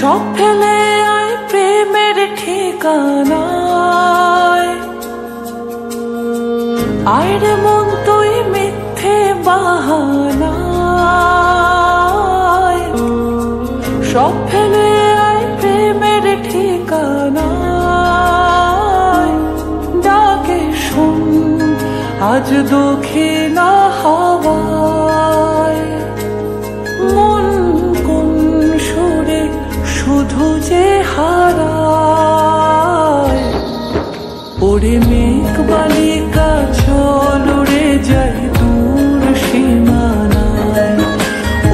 সব ফেলে আয় প্রেমের ঠিকানায়। আয়রে মন তুই মিথ্যে বাহানায়, সব ফেলে আয় প্রেমের ঠিকানায়। ডাকে শুন আজ দক্ষিণা হাওয়ায়, মন কোন সুরে শুধু যে হারায়। ওরে মেঘ বালিকা চল উড়ে যাই দূর সীমানায়,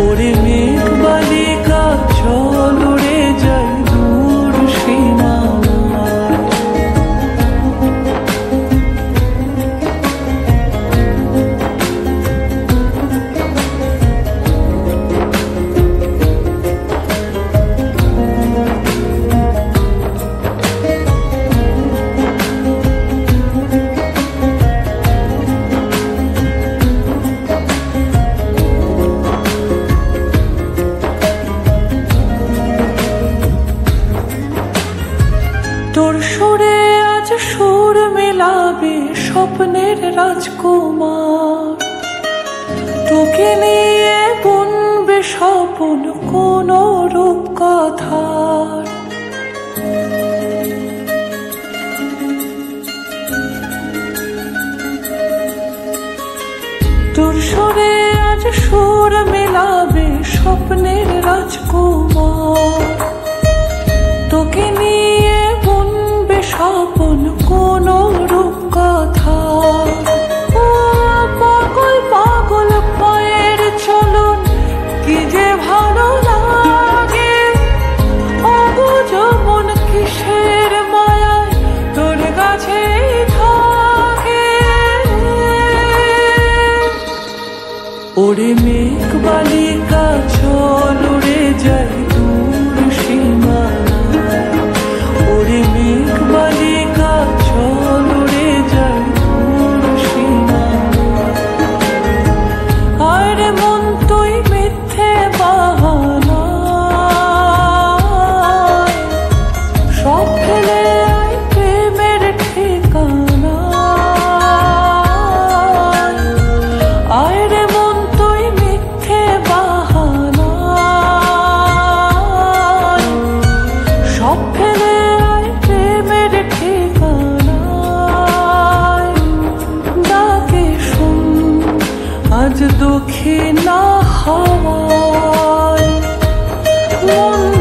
ওরে মেঘ বালিকা চল উড়ে যাই দূর সীমানায়। তোর সুরে আজ সুর মেলাবে স্বপ্নের রাজকুমার, তোকে নিয়ে বুনবে স্বপ্ন কোন রূপকথার। তোর সুরে আজ সুর মেলাবে স্বপ্নের রাজকুমার, তোকে নিয়ে বুনবে স্বপ্ন কোন রূপকথা। পাগল পাগল পায়ের চলন কি যে ভালো লাগে, অবুঝ মন কিসের মায়ায় তোর কাছেই থাকে। ওরে মেঘ বালিকা চল উড়ে যাই দূর সীমানায়, ওরে মেঘ বালিকা চল উড়ে যাই দূর সীমানায়। আরে মন তুই মিথ্যে বাহানায়, সব ফেলে আয় প্রেমের ঠিকানায়। আরে মন তুই মিথ্যে বাহানায়, সব ফেলে আয় প্রেমের ঠিকানায়। ডাকে শুন আজ দক্ষিণা হাওয়ায়, মন